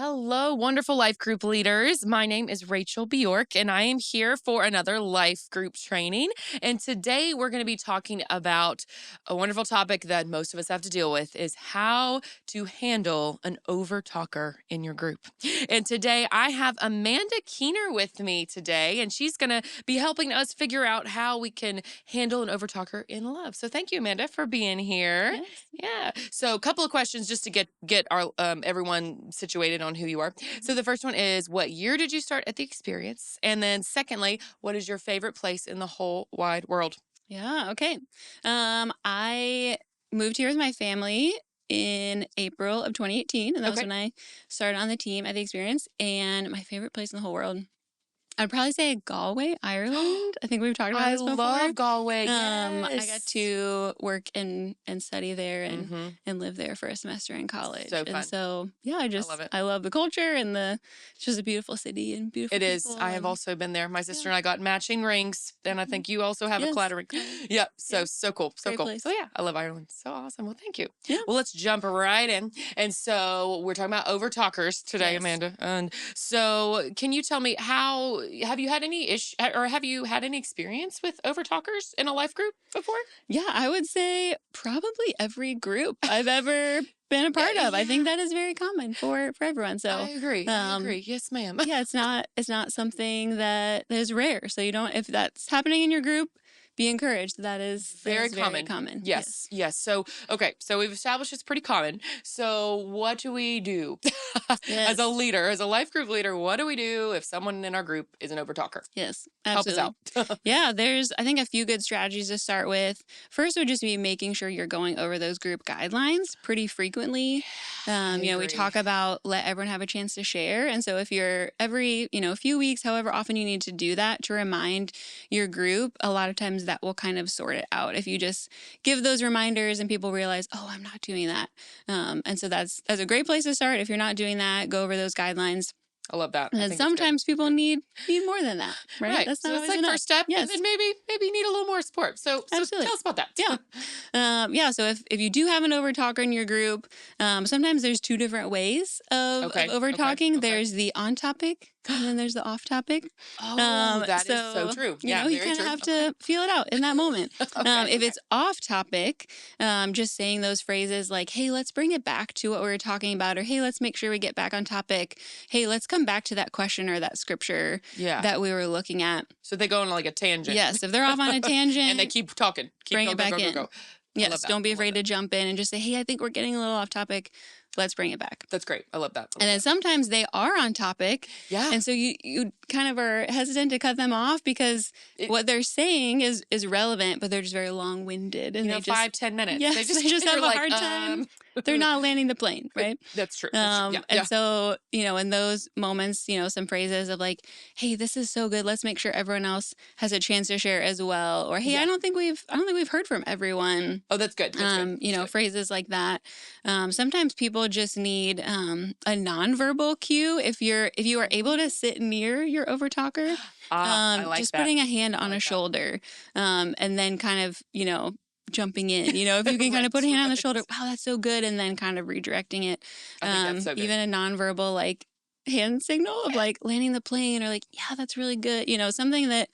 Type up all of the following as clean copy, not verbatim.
Hello, wonderful life group leaders. My name is Rachel Bjork, and I am here for another life group training. And today we're going to be talking about a wonderful topic that most of us have to deal with is how to handle an overtalker in your group. And today I have Amanda Keener with me today, and she's going to be helping us figure out how we can handle an overtalker in love. So thank you, Amanda, for being here. Yes. Yeah. So a couple of questions just to get our everyone situated on who you are. So the first one is, what year did you start at the experience? And then secondly, what is your favorite place in the whole wide world? Yeah. Okay. I moved here with my family in April of 2018, and that was Okay. when I started on the team at the experience. And my favorite place in the whole world, I'd probably say Galway, Ireland. I think we've talked about I this before. love Galway. I got Yes. to work and study there Mm-hmm. and live there for a semester in college. So fun. And so yeah, love it. I love the culture and it's just a beautiful city and beautiful It is. people. I have also been there. My sister and I got matching rings, and I think you also have a Yes. clattering. Yep. So Yeah. so cool. So Great cool. place. So yeah, I love Ireland. So awesome. Well, thank you. Yeah. Well, let's jump right in. And so we're talking about overtalkers today, Yes. Amanda. And so, can you tell me, how have you had any have you had any experience with overtalkers in a life group before? Yeah, I would say probably every group I've ever been a part of. I think that is very common for everyone. So I agree. I agree. Yes, ma'am. yeah, it's not something that is rare. So you don't, if that's happening in your group, be encouraged. That is Very very common. common. Yes. Yes. So, okay. So we've established it's pretty common. So what do we do as a Yes. leader, as a life group leader? What do we do if someone in our group is an overtalker? Yes, Help us absolutely. out. Yeah, there's, I think, a few good strategies to start with. First would just be making sure you're going over those group guidelines pretty frequently. We agree. talk about let everyone have a chance to share. And so if you're every, a few weeks, however often you need to do that to remind your group, a lot of times that will kind of sort it out. If you just give those reminders and people realize, oh, I'm not doing that. And so that's a great place to start. If you're not doing that, go over those guidelines. I love that. And I then think it's good. sometimes people need more than that, right? Right. That's So not that's always like enough. first step. Yes. And then maybe you need a little more support. So Absolutely. tell us about that. Yeah. So if you do have an overtalker in your group, sometimes there's two different ways of overtalking. Okay. There's the on topic and then there's the off topic. Oh, that is so true. You Yeah, know, you very kind of true. have to feel it out in that moment. Okay, If it's off topic, just saying those phrases like, hey, let's bring it back to what we were talking about, or hey, let's make sure we get back on topic. Hey, let's come back to that question or that scripture that we were looking at. So they go on like a tangent. Yes, if they're off on a tangent. And they keep talking. Bring it back in. Go. Yes, don't be afraid to jump in and just say, hey, I think we're getting a little off topic. Let's bring it back. That's great. I love that. And then sometimes they are on topic. Yeah. And so you kind of are hesitant to cut them off because what they're saying is relevant, but they're just very long-winded. And they just 5-10 minutes. Yes, they just have a hard time. They're not landing the plane, right? That's true. And so, in those moments, some phrases of like, hey, this is so good. Let's make sure everyone else has a chance to share as well. Or, hey, I don't think we've heard from everyone. Oh, that's good. That's good. Phrases like that. Sometimes people just need a nonverbal cue. If you are able to sit near your overtalker, I like just that. putting a hand on a shoulder, and then kind of, jumping in, if you can kind of put a hand on the shoulder, wow, that's so good. And then kind of redirecting it. I think that's so good. Even a nonverbal, like hand signal of like landing the plane or like, yeah, that's really good. Something that,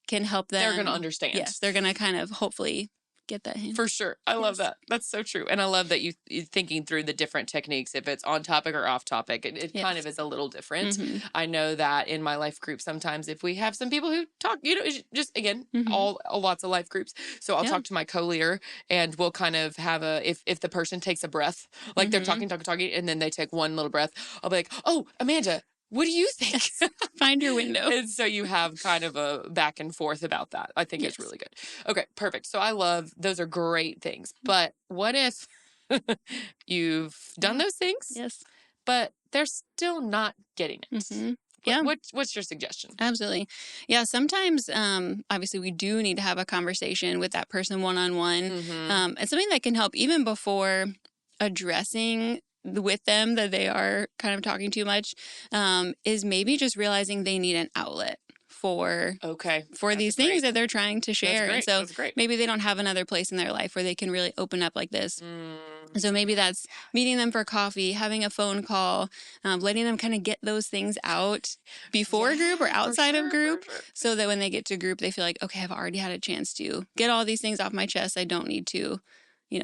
can help them. They're going to understand. Yes. They're going to kind of hopefully get that hint. For sure. I love that. That's so true. And I love that you're thinking through the different techniques, if it's on topic or off topic. It kind of is a little different. Mm-hmm. I know that in my life group, sometimes if we have some people who talk, it's just, again, all lots of life groups. So I'll talk to my co-leader and we'll kind of have if the person takes a breath, like they're talking, and then they take one little breath, I'll be like, oh, Amanda, what do you think? Find your window. And so you have kind of a back and forth about that. I think it's really good. Okay, perfect. So I love, those are great things. But what if you've done those things? Yes. But they're still not getting it. Mm-hmm. Yeah. What's your suggestion? Absolutely. Yeah. Sometimes, obviously, we do need to have a conversation with that person one-on-one. And something that can help even before addressing with them that they are kind of talking too much is maybe just realizing they need an outlet for these things that they're trying to share. And so maybe they don't have another place in their life where they can really open up like this. So maybe that's meeting them for coffee, having a phone call, letting them kind of get those things out before group or Yeah, for outside of sure, for group, sure. so that when they get to group, they feel like, okay, I've already had a chance to get all these things off my chest. I don't need to,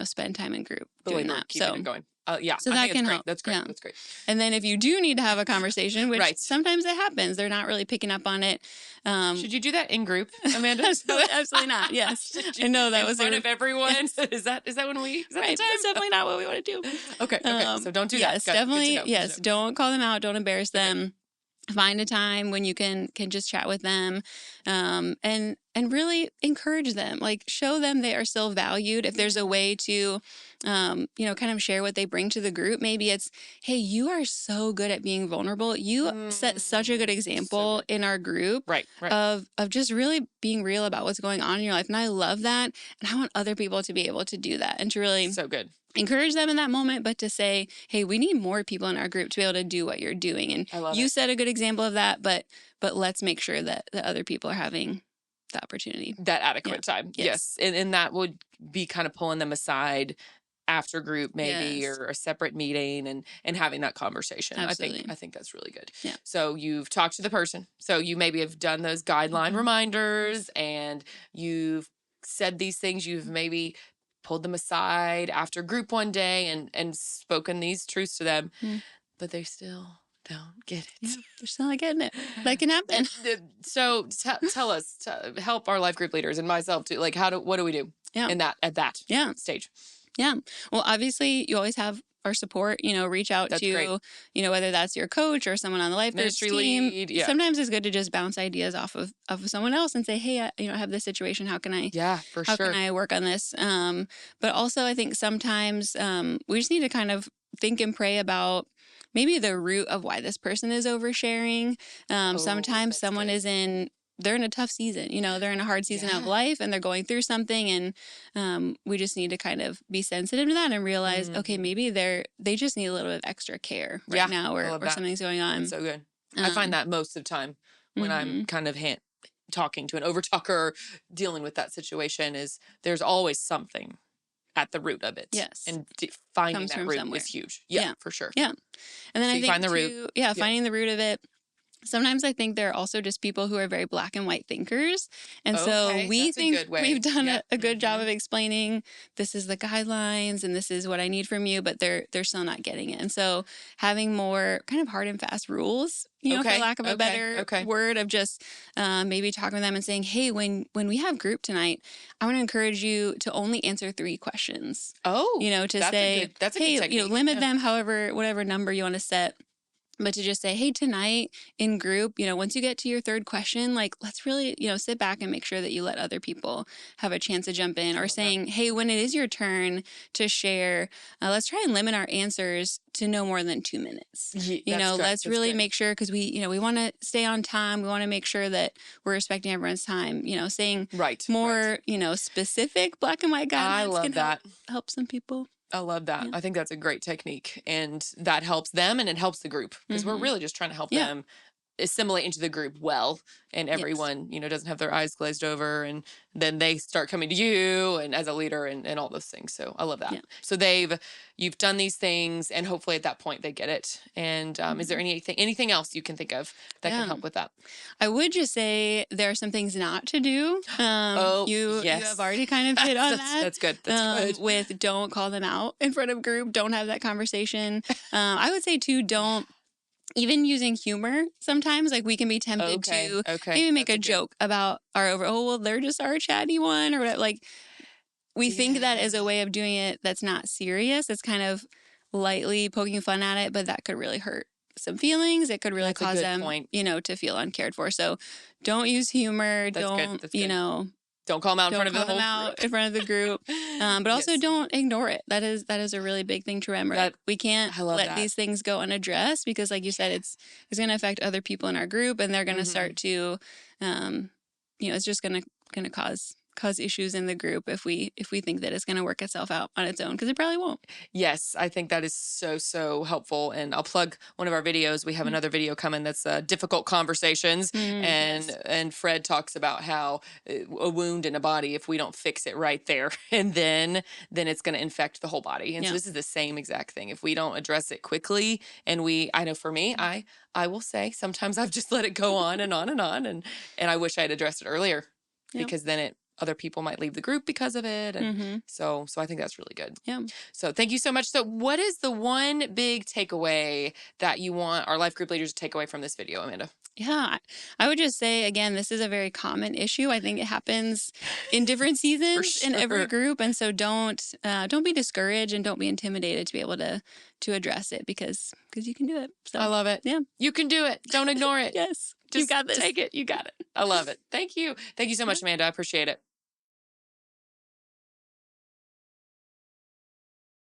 spend time in group doing Believer, that. keeping it going. Yeah, So I that think it's can great. help. That's great. Yeah. That's great. And then if you do need to have a conversation, which Right. sometimes it happens, they're not really picking up on it. Should you do that in group, Amanda? Absolutely not. Yes. Should you, I know that in was front a of everyone? yes. Is that is that the Right. That's time? definitely not what we want to do. Okay. Okay. So don't do that. Yes, Good to definitely. know. Good to Yes. know. Don't call them out. Don't embarrass Okay. them. Find a time when you can just chat with them, and really encourage them. Like, show them they are still valued. If there's a way to, kind of share what they bring to the group, maybe it's, hey, you are so good at being vulnerable. You set such a good So example good. in our group Right. Right. of just really being real about what's going on in your life, and I love that, and I want other people to be able to do that and to really So good. encourage them in that moment, but to say, hey, we need more people in our group to be able to do what you're doing. And I love you it. set a good example of that, but let's make sure that the other people are having the opportunity. That adequate time. Yes. Yes. And that would be kind of pulling them aside after group maybe, Yes. or a separate meeting, and having that conversation. Absolutely. I think that's really good. Yeah. So you've talked to the person. So you maybe have done those guideline reminders, and you've said these things. You've maybe pulled them aside after group one day and spoken these truths to them, Mm. but they still don't get it. Yeah, they're still not getting it. That can happen. So tell us, help our life group leaders and myself too. Like, what do we do Yeah. at that Yeah. stage? Yeah. Well, obviously, you always have our support. Reach out That's to, great. whether that's your coach or someone on the life group Ministry team. lead, yeah. Sometimes it's good to just bounce ideas off of someone else and say, hey, I have this situation. How can I Yeah, for how sure. can I work on this? But also, I think sometimes we just need to kind of think and pray about maybe the root of why this person is oversharing. Sometimes That's someone good. they're in a tough season, they're in a hard season of Yeah. life and they're going through something. And we just need to kind of be sensitive to that and realize, okay, maybe they just need a little bit of extra care right Yeah, now, I or love that. something's going on. That's so good. I find that most of the time when I'm kind of talking to an overtalker or dealing with that situation, is there's always something at the root of it. Yes. And finding Comes that from root somewhere. is huge. Yeah, for sure. Yeah. And then So I you think find the root. too, finding the root of it. Sometimes I think there are also just people who are very black and white thinkers. And so Okay, we that's a think good way. we've done Yep. a good job of explaining this is the guidelines and this is what I need from you, but they're still not getting it. And so having more kind of hard and fast rules, for Okay, lack of a better word, of just maybe talking to them and saying, hey, when we have group tonight, I want to encourage you to only answer 3 questions. Oh, To that's say, that's a hey, good technique. limit Yeah. them whatever number you want to set. But to just say, hey, tonight in group, once you get to your 3rd question, like, let's really, sit back and make sure that you let other people have a chance to jump in. Or saying, hey, when it is your turn to share, let's try and limit our answers to no more than 2 minutes. Let's really make sure, because we want to stay on time. We want to make sure that we're respecting everyone's time. Saying more, specific black and white guidelines. I love that. Help some people. I love that. Yeah. I think that's a great technique, and that helps them and it helps the group, because we're really just trying to help them assimilate into the group well, and everyone, doesn't have their eyes glazed over, and then they start coming to you and as a leader and all those things. So I love that. Yeah. So you've done these things, and hopefully at that point they get it. And is there anything else you can think of that can help with that? I would just say there are some things not to do. You have already kind of hit on that. That's good. That's good. With don't call them out in front of group. Don't have that conversation. I would say too, don't. Even using humor, sometimes, like, we can be tempted to maybe make a joke about well, they're just our chatty one, or whatever. Like, we think that is a way of doing it that's not serious. It's kind of lightly poking fun at it, but that could really hurt some feelings. It could really cause them, to feel uncared for. So don't use humor. Don't call them out in front of the whole group. In front of the group. But also don't ignore it. That is a really big thing to remember. We can't let these things go unaddressed, because, like you said, it's going to affect other people in our group, and they're going to start to, it's just going to cause cause issues in the group if we think that it's going to work itself out on its own, because it probably won't. Yes, I think that is so, so helpful. And I'll plug one of our videos. We have Mm. another video coming that's difficult conversations, and Yes. and Fred talks about how a wound in a body, if we don't fix it right there and then it's going to infect the whole body. And so Yeah. this is the same exact thing. If we don't address it quickly, and I know for me, I will say sometimes I've just let it go on and on and on, and I wish I had addressed it earlier, Yeah. because then other people might leave the group because of it, and Mm-hmm. so I think that's really good. Yeah. So thank you so much. So what is the one big takeaway that you want our life group leaders to take away from this video, Amanda? Yeah, I would just say again, this is a very common issue. I think it happens in different For seasons in every sure. group, and so don't be discouraged and don't be intimidated to be able to address it, because you can do it. I So love it. yeah, You can do it. Don't ignore it. yes, you Just got this. take it. You got it. I love it. Thank you. Thank you so much, Amanda. I appreciate it.